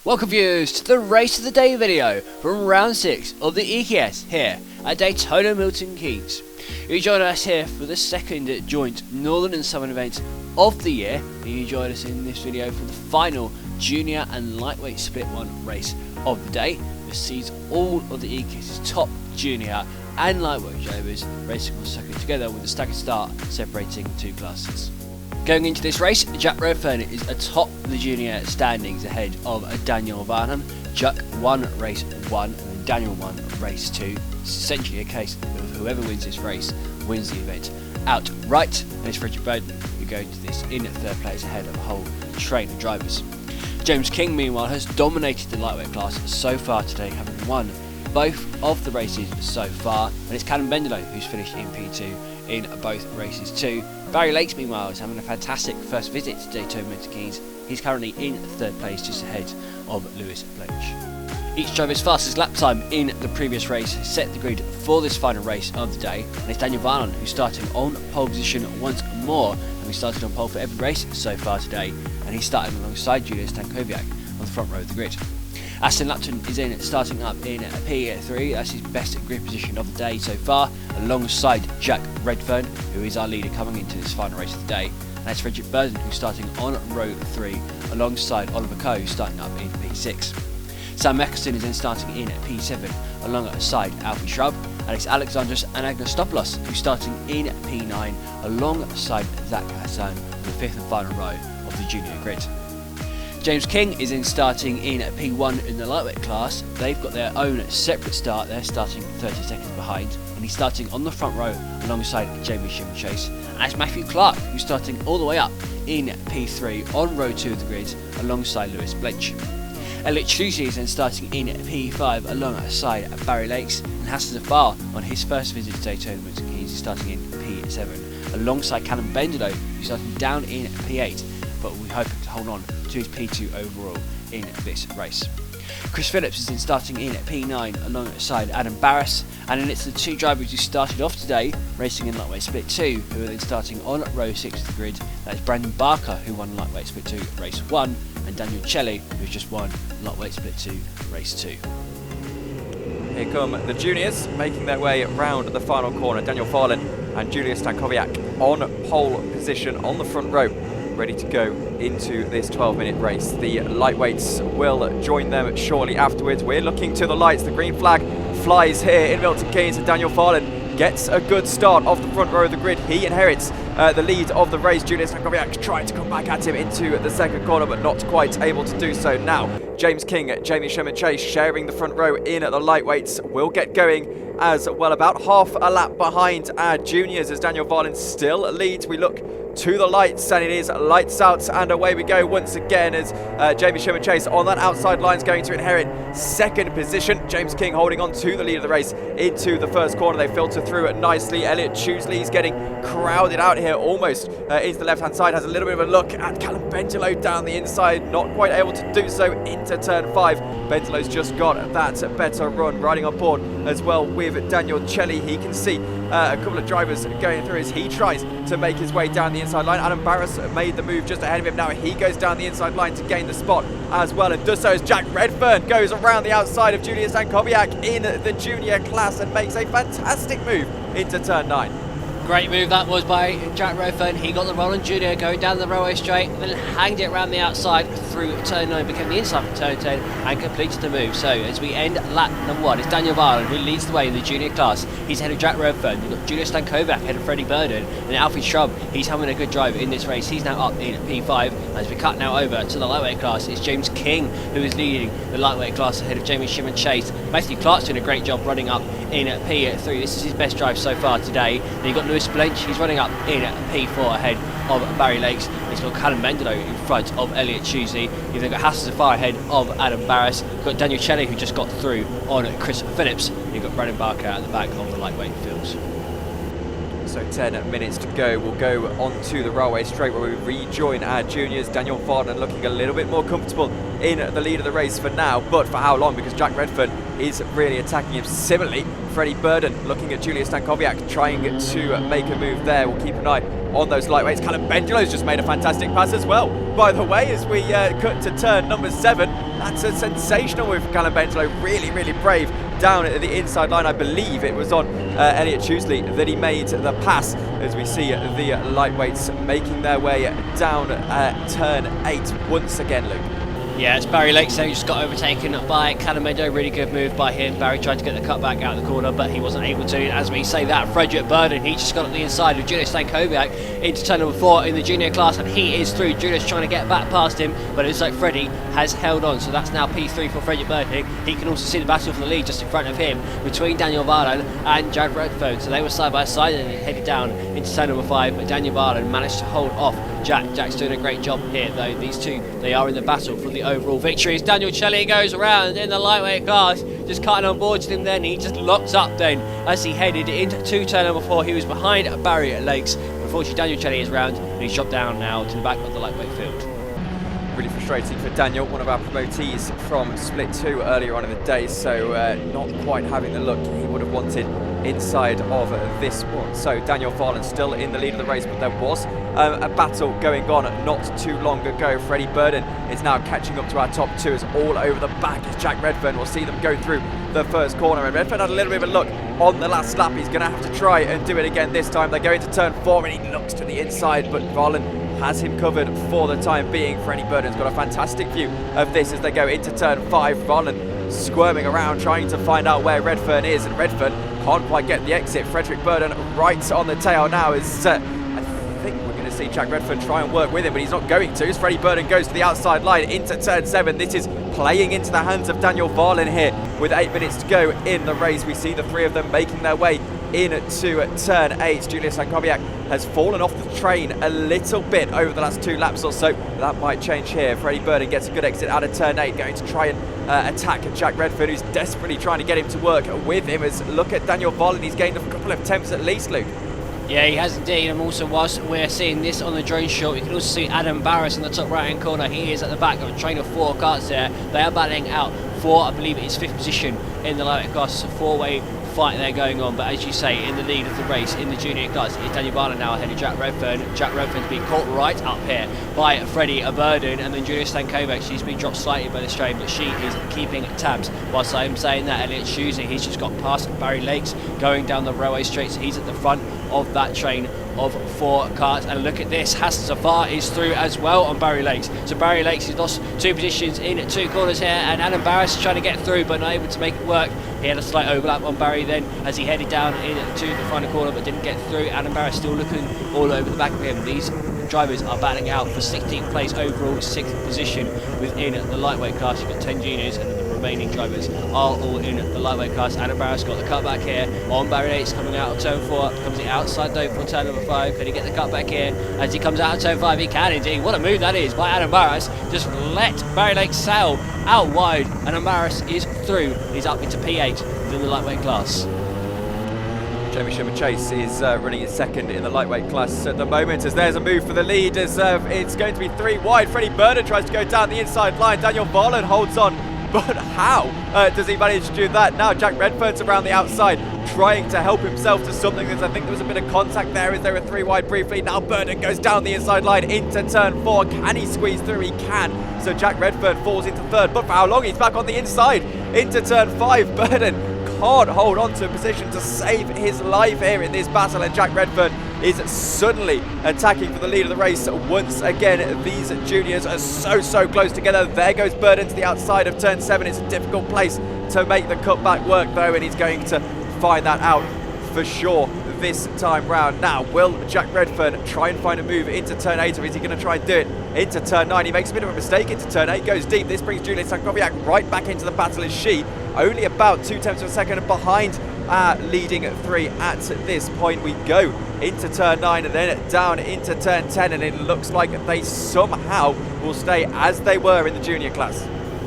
Welcome viewers to the Race of the Day video from round 6 of the EKS here at Daytona Milton Keynes. You join us here for the second joint Northern and Southern event of the year, and you join us in this video for the final junior and lightweight split one race of the day. This sees all of the EKS's top junior and lightweight drivers racing on circuit together with a staggered start separating the two classes. Going into this race, Jack Redfern is atop the junior standings ahead of Daniel Varlan. Jack won race 1 and then Daniel won race 2. It's essentially a case of whoever wins this race wins the event outright, and it's Frederick Burden who goes to this in third place ahead of a whole train of drivers. James King meanwhile has dominated the lightweight class so far today, having won both of the races so far, and it's Callum Bendelow who's finished in P2 in both races too. Barry Lakes meanwhile is having a fantastic first visit to Daytona Milton Keynes. He's currently in third place just ahead of Lewis Blench. Each driver's fastest lap time in the previous race set the grid for this final race of the day, and it's Daniel Varlan who's starting on pole position once more, and he started on pole for every race so far today, and he's starting alongside Julia Stankowiak on the front row of the grid. Aston Lapton is in starting up in P3, that's his best grid position of the day so far, alongside Jack Redfern, who is our leader coming into this final race of the day. And that's Frederick Burden who's starting on row 3, alongside Oliver Coe who's starting up in P6. Sam Meckerson is then starting in P7, alongside Alfie Shrub. Alex Alexandros and Agnostopoulos who's starting in P9, alongside Zach Hassan on the 5th and final row of the junior grid. James King is in starting in P1 in the lightweight class. They've got their own separate start. They're starting 30 seconds behind, and he's starting on the front row alongside Jamie Sheerman-Chase. And that's Matthew Clark who's starting all the way up in P3 on row 2 of the grid alongside Lewis Blench. Elliot Chusey is then starting in P5 alongside Barry Lakes, and Hassan Zafar on his first visit to Daytona Milton Keynes is starting in P7 alongside Callum Bendelow who's starting down in P8, but we're hoping to hold on to his P2 overall in this race. Chris Phillips is then starting in P9 alongside Adam Barras, and then it's the two drivers who started off today racing in lightweight split 2 who are then starting on row 6 of the grid. That's Brandon Barker who won lightweight split 2 race 1, and Daniel Chelly who's just won lightweight split 2 race 2. Here come the juniors making their way round the final corner. Daniel Varlan and Julia Stankowiak on pole position on the front row, ready to go into this 12-minute race. The lightweights will join them shortly afterwards. We're looking to the lights. The green flag flies here in Milton Keynes, and Daniel Varlan gets a good start off the front row of the grid. He inherits the lead of the race. Julia Stankowiak trying to come back at him into the second corner, but not quite able to do so now. James King, Jamie Sheerman-Chase sharing the front row in the lightweights will get going as well, about half a lap behind our juniors as Daniel Varlan still leads. We look to the lights, and it is lights out and away we go once again as Jamie Sheerman-Chase on that outside line is going to inherit second position. James King holding on to the lead of the race into the first corner. They filter through it nicely. Elliot Chusey is getting crowded out here almost into the left hand side, has a little bit of a look at Callum Bendelow down the inside, not quite able to do so into turn 5. Bendelow's just got that better run, riding on board as well with Daniel Chelly. He can see a couple of drivers going through as he tries to make his way down the inside line. Adam Barras made the move just ahead of him. Now he goes down the inside line to gain the spot as well, and does so as Jack Redfern goes around the outside of Julia Stankowiak in the junior class and makes a fantastic move into turn 9. Great move that was by Jack Redfern. He got the Varlan Jr. going down the railway straight, and then hanged it around the outside through turn 9, became the inside from turn 10 and completed the move. So as we end lap number 1, it's Daniel Varlan who leads the way in the junior class. He's ahead of Jack Redfern. We've got Julia Stankowiak ahead of Freddie Burden, and Alfie Shrub, he's having a good drive in this race. He's now up in P5. As we cut now over to the lightweight class, it's James King who is leading the lightweight class ahead of Jamie Sheerman-Chase. Matthew Clark's doing a great job running up in P3. This is his best drive so far today. Then you've got Lewis Blench, he's running up in P4 ahead of Barry Lakes. He's got Callum Bendelow in front of Elliot Chusey. You've then got Hassan Zafar ahead of Adam Barras. You've got Daniel Chelly who just got through on Chris Phillips. You've got Brandon Barker at the back of the lightweight fields. So 10 minutes to go. We'll go onto the railway straight where we rejoin our juniors. Daniel Varlan looking a little bit more comfortable in the lead of the race for now, but for how long? Because Jack Redfern is really attacking him. Similarly, Freddie Burden looking at Julia Stankowiak, trying to make a move there. We'll keep an eye on those lightweights. Callum Bengelo's just made a fantastic pass as well, by the way, as we cut to turn number 7. That's a sensational move from Callum Bengelo. Really brave down at the inside line. I believe it was on Elliot Choosley that he made the pass, as we see the lightweights making their way down turn 8 once again, Luke. Yeah, it's Barry Lakes who just got overtaken by Callum Bengelo. Really good move by him. Barry tried to get the cutback out of the corner, but he wasn't able to. As we say that, Frederick Burden, he just got up the inside of Julia Stankowiak into turn number 4 in the junior class, and he is through. Julia's trying to get back past him, but it looks like Freddie has held on. So that's now P3 for Frederick Burden. He can also see the battle for the lead just in front of him between Daniel Varlan and Jared Redfern. So they were side by side and headed down into turn number 5, but Daniel Varlan managed to hold off Jack. Jack's doing a great job here, though. These two, they are in the battle for the overall victory. As Daniel Shelley goes around in the lightweight class, just cutting on board to him then. He just locked up then as he headed into turn number 4. He was behind Barry Lakes. Unfortunately, Daniel Shelley is round and he's dropped down now to the back of the lightweight field. Really frustrating for Daniel, one of our promotees from Split 2 earlier on in the day, so not quite having the look he would have wanted inside of this one. So Daniel Varlan still in the lead of the race, but there was a battle going on not too long ago. Freddie Burden is now catching up to our top 2 as all over the back as Jack Redfern will see them go through the first corner, and Redfern had a little bit of a look on the last lap. He's going to have to try and do it again this time. They go into turn 4 and he looks to the inside, but Varlan has him covered for the time being. Freddie Burden's got a fantastic view of this as they go into turn 5. Varlan squirming around trying to find out where Redfern is, and Redfern can't quite get the exit. Frederick Burden right on the tail now as I think we're going to see Jack Redfern try and work with him, but he's not going to, as Freddie Burden goes to the outside line into turn 7. This is playing into the hands of Daniel Varlan here with 8 minutes to go in the race. We see the 3 of them making their way into turn 8. Julia Stankowiak has fallen off the train a little bit over the last 2 laps or so. That might change here. Freddie Burden gets a good exit out of turn 8, going to try and attack Jack Redfern, who's desperately trying to get him to work with him. As look at Daniel Varlan, he's gained a couple of attempts at least, Luke. Yeah, he has indeed, and also whilst we're seeing this on the drone shot, we can also see Adam Barris in the top right hand corner. He is at the back of a train of 4 carts there. They are battling out for, I believe it is 5th position in the lightweight class. It's a 4-way fight there going on, but as you say, in the lead of the race in the junior class is Daniel Varlan now ahead of Jack Redfern. Jack Redfern's been caught right up here by Freddie Burden, and then Julia Stankowiak, she's been dropped slightly by this train, but she is keeping tabs. Whilst I'm saying that, Elliot Choosley, he's just got past Barry Lakes going down the railway straight, so he's at the front of that train of 4 carts. And look at this, Hassan Zafar is through as well on Barry Lakes. So Barry Lakes has lost 2 positions in 2 corners here, and Adam Barris is trying to get through but not able to make it work. He had a slight overlap on Barry then as he headed down into the final corner but didn't get through. Adam Barris still looking all over the back of him. These drivers are battling out for 16th place overall, 6th position within the lightweight class. You've got 10 juniors and the remaining drivers are all in the lightweight class. Adam Barris got the cutback here on Barry Lakes coming out of turn 4, comes the outside though for turn number 5. Can he get the cutback here as he comes out of turn 5? He can indeed. What a move that is by Adam Barris. Just let Barry Lakes sail out wide, and Adam Barris is through. He's up into P8 within the lightweight class. Jamie Sheerman-Chase is running in 2nd in the lightweight class at the moment, as there's a move for the lead as it's going to be 3 wide. Freddie Burden tries to go down the inside line. Daniel Varlan holds on, but how does he manage to do that? Now Jack Redfern's around the outside trying to help himself to something, as I think there was a bit of contact there as they were 3 wide briefly. Now Burden goes down the inside line into turn 4. Can he squeeze through? He can. So Jack Redfern falls into 3rd, but for how long? He's back on the inside into turn 5. Burden can't hold on to a position to save his life here in this battle, and Jack Redfern is suddenly attacking for the lead of the race once again. These juniors are so close together. There goes Burden to the outside of turn 7. It's a difficult place to make the cutback work though, and he's going to find that out for sure this time round. Now, will Jack Redfern try and find a move into turn 8, or is he going to try and do it into turn 9? He makes a bit of a mistake into turn 8, goes deep. This brings Julia Stankowiak right back into the battle, as she only about 0.2 of a second behind our leading 3 at this point. We go into turn 9 and then down into turn 10, and it looks like they somehow will stay as they were in the junior class.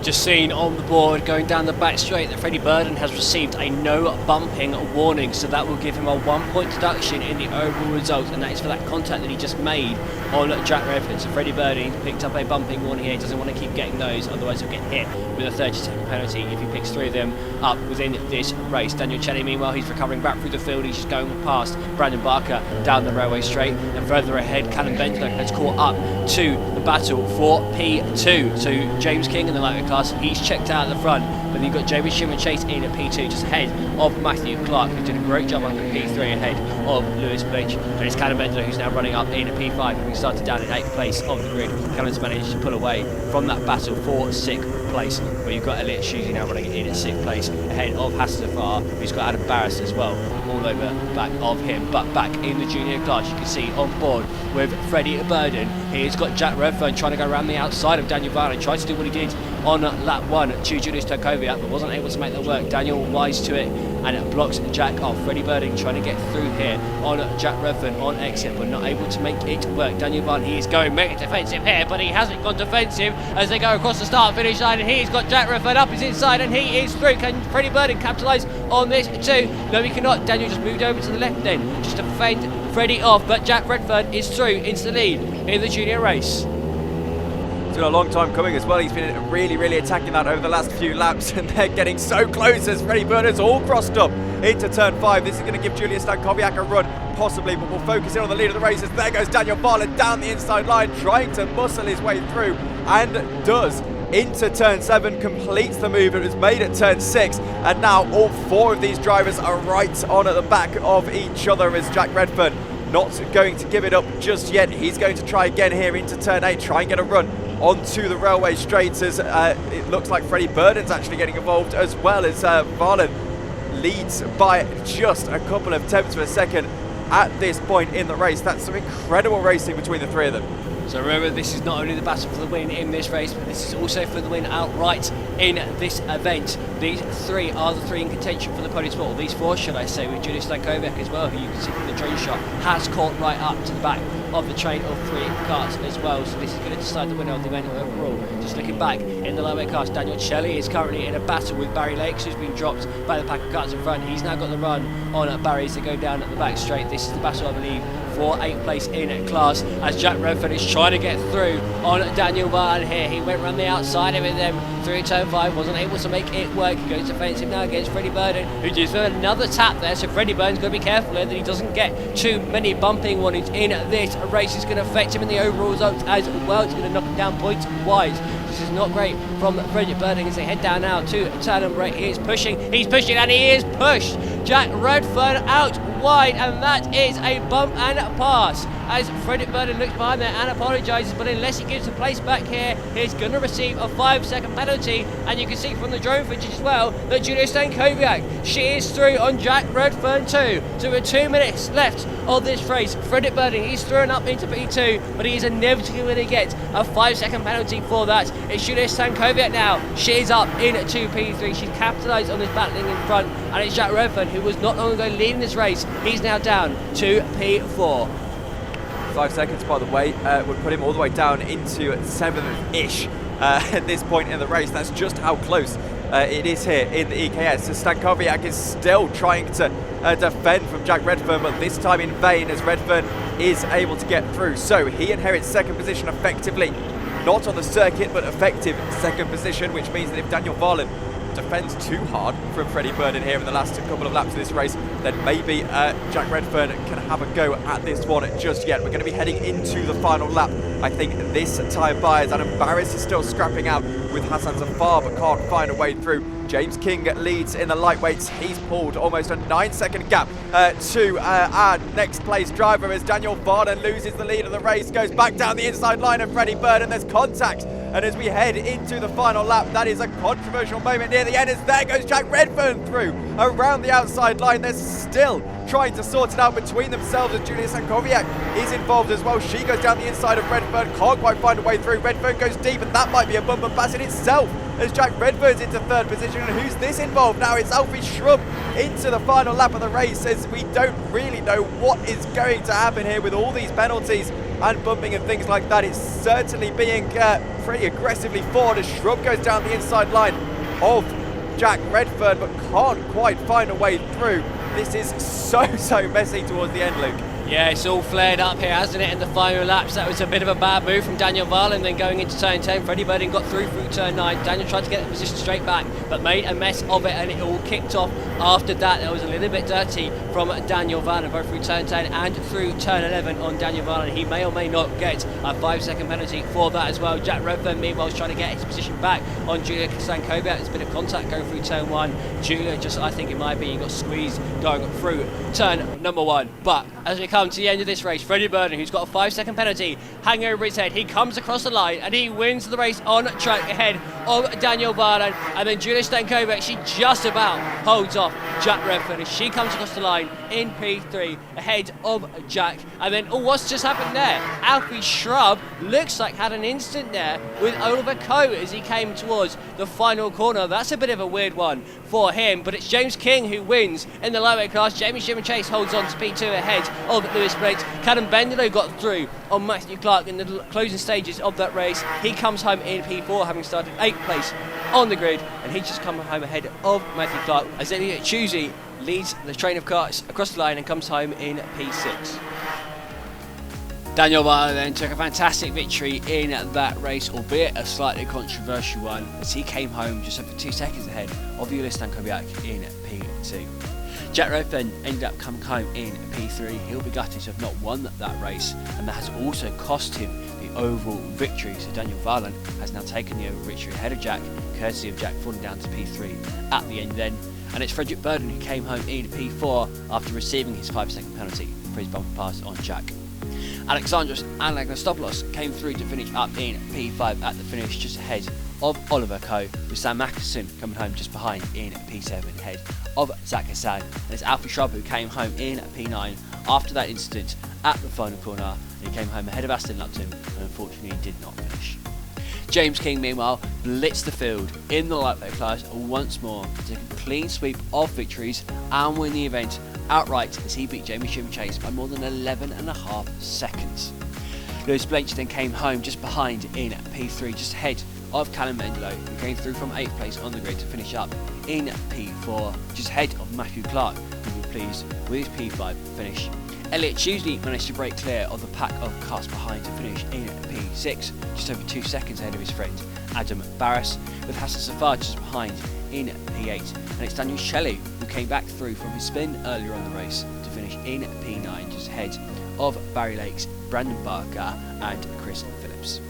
Just seen on the board going down the back straight that Freddie Burden has received a no bumping warning, so that will give him a 1 point deduction in the overall result, and that is for that contact that he just made on Jack Redfern. So Freddie Burden picked up a bumping warning here. He doesn't want to keep getting those, otherwise he'll get hit with a 30-second penalty if he picks 3 of them up within this race. Daniel Chelly, meanwhile, he's recovering back through the field. He's just going past Brandon Barker down the railway straight, and further ahead Callum Bentler has caught up to the battle for P2. So James King in the lightweight class, he's checked out at the front, but then you've got Jamie Sheerman-Chase in at P2 just ahead of Matthew Clark, who's doing a great job under P3 ahead of Lewis Blinch. And it's Callum Bentler who's now running up in at P5, having started down in 8th place of the grid. Callum's managed to pull away from that battle for 6th place, where you've got Elliot Shuzy now running in at 6th place ahead of Hassanafar, who's got Adam Barris as well all over the back of him. But back in the junior class, you can see on board with Freddie Burden, he's got Jack Redfern trying to go around the outside of Daniel Varlan, tried to do what he did on lap 1 to Julia Stankowiak, but wasn't able to make that work. Daniel wise to it, and it blocks Jack off. Freddie Burden trying to get through here on Jack Redfern on exit, but not able to make it work. Daniel Varlan, he is going mega defensive here, but he hasn't gone defensive as they go across the start finish line, and he's got Jack Redfern up his inside, and he is through. Can Freddie Burden capitalise on this too? No, he cannot. Daniel just moved over to the left then, just to fend Freddie off, but Jack Redfern is through into the lead in the junior race. It's been a long time coming as well. He's been really attacking that over the last few laps, and they're getting so close as Freddie Burden's all crossed up into turn 5. This is going to give Julia Stankowiak a run, possibly, but we'll focus in on the lead of the races. There goes Daniel Varlan down the inside line, trying to muscle his way through, and does. Into turn 7, completes the move. It was made at turn 6, and now all 4 of these drivers are right on at the back of each other as Jack Redfern not going to give it up just yet. He's going to try again here into turn 8, try and get a run onto the railway straight, as it looks like Freddie Burden's actually getting involved as well, as Varlan leads by just a couple of tenths of a second at this point in the race. That's some incredible racing between the 3 of them. So remember, this is not only the battle for the win in this race, but this is also for the win outright in this event. These 3 are the 3 in contention for the podium spot, or these 4 should I say, with Julia Stankowiak as well, who you can see from the drone shot has caught right up to the back of the train of 3 cars as well. So this is going to decide the winner of the event overall. Just looking back in the lightweight class, Daniel Chelly is currently in a battle with Barry Lakes, who's been dropped by the pack of cars in front. He's now got the run on Barry as they go down at the back straight. This is the battle, I believe, for 8th place in class, as Jack Redfern is trying to get through on Daniel Varlan here. He went around the outside of it then through turn 5, wasn't able to make it work. He goes defensive now against Freddie Burden, who does another tap there, so Freddie Burden's going to be careful here that he doesn't get too many bumping warnings in this race. It's going to affect him in the overall results as well. It's going to knock him down points wise. This is not great from Freddie Burden as they head down now to turn number 8. He's pushing, and he is pushed. Jack Redfern out wide, and that is a bump and a pass as Freddie Burden looks behind there and apologises, but unless he gives the place back here, he's going to receive a 5-second penalty. And you can see from the drone footage as well that Julia Stankowiak, she is through on Jack Redfern too. So with 2 minutes left of this race, Freddie Burden, he's thrown up into P2, but he is inevitably going to get a 5-second penalty for that. It's Julia Stankowiak now, she is up into P3, she's capitalised on this battling in front, and it's Jack Redfern, who was not long ago leading this race. He's now down to P4. 5 seconds, by the way, would put him all the way down into 7th-ish at this point in the race. That's just how close it is here in the EKS. So Stankowiak is still trying to defend from Jack Redfern, but this time in vain, as Redfern is able to get through. So he inherits 2nd position effectively, not on the circuit, but effective 2nd position, which means that if Daniel Varlan defends too hard from Freddie Burden here in the last couple of laps of this race, then maybe Jack Redfern can have a go at this one just yet. We're going to be heading into the final lap, I think, this time by, as Adam Barris is still scrapping out with Hassan Zafar, but can't find a way through. James King leads in the lightweights. He's pulled almost a 9-second gap to our next place driver, as Daniel Varlan loses the lead of the race, goes back down the inside line of Freddie Burden. There's contact, and as we head into the final lap, that is a controversial moment near the end, as there goes Jack Redfern through around the outside line. They're still trying to sort it out between themselves, as Julia Stankowiak is involved as well. She goes down the inside of Redfern, can't quite find a way through. Redfern goes deep, and that might be a bumper pass in itself as Jack Redfern's into third position. And who's this involved now? It's Alfie Shrub into the final lap of the race, as we don't really know what is going to happen here with all these penalties and bumping and things like that. It's certainly being pretty aggressively forward as Shrub goes down the inside line of Jack Redfern, but can't quite find a way through. This is so messy towards the end, Luke. Yeah, it's all flared up here, hasn't it, in the final laps? That was a bit of a bad move from Daniel Varlan, then going into turn 10. Freddie Burden got through turn 9. Daniel tried to get the position straight back, but made a mess of it, and it all kicked off after that. That was a little bit dirty from Daniel Varlan, both through turn 10 and through turn 11 on Daniel Varlan. He may or may not get a 5-second penalty for that as well. Jack Redfern, meanwhile, is trying to get his position back on Julia Stankowiak. There's a bit of contact going through turn 1. Julia, just I think in my opinion, got squeezed going through turn number 1. But as we come to the end of this race, Freddie Burden, who's got a 5-second penalty hanging over his head, he comes across the line and he wins the race on track ahead of Daniel Varlan. And then Julia Stankowiak, she just about holds off Jack Redfern as she comes across the line in P3 ahead of Jack. And then, what's just happened there? Alfie Shrub looks like had an instant there with Oliver Coe as he came towards the final corner. That's a bit of a weird one for him, but it's James King who wins in the lightweight class. Jamie Sheerman-Chase holds on to P2 ahead of Lewis Blake. Callum Bendelow got through on Matthew Clark in the closing stages of that race. He comes home in P4, having started 8th place on the grid, and he just comes home ahead of Matthew Clark as Elliot Chusey leads the train of cars across the line and comes home in P6. Daniel Varlan then took a fantastic victory in that race, albeit a slightly controversial one, as he came home just over 2 seconds ahead of Julia Stankowiak in P2. Jack Redfern ended up coming home in P3. He'll be gutted to have not won that race, and that has also cost him the overall victory. So Daniel Varlan has now taken the overall victory ahead of Jack, courtesy of Jack falling down to P3 at the end then. And it's Frederick Burden who came home in P4 after receiving his 5-second penalty for his bumper pass on Jack. Alexandros Anagostopoulos came through to finish up in P5 at the finish, just ahead of Oliver Coe, with Sam Mackinson coming home just behind in P7 ahead of Zach Hassan. And it's Alfie Shrub who came home in P9 after that incident at the final corner. He came home ahead of Aston Lupton and unfortunately did not finish. James King, meanwhile, blitzed the field in the lightweight class once more to take a clean sweep of victories and win the event outright as he beat Jamie Sheerman-Chase by more than 11.5 seconds. Lewis Blanch then came home just behind in P3, just ahead of Callum Mendelow, who came through from 8th place on the grid to finish up in P4, just ahead of Matthew Clark, who was pleased with his P5 finish. Elliot Chusey managed to break clear of the pack of cars behind to finish in P6, just over 2 seconds ahead of his friend Adam Barras, with Hassan Safar just behind in P8. And it's Daniel Shelley who came back through from his spin earlier on the race to finish in P9, just ahead of Barry Lakes, Brandon Barker and Chris Phillips.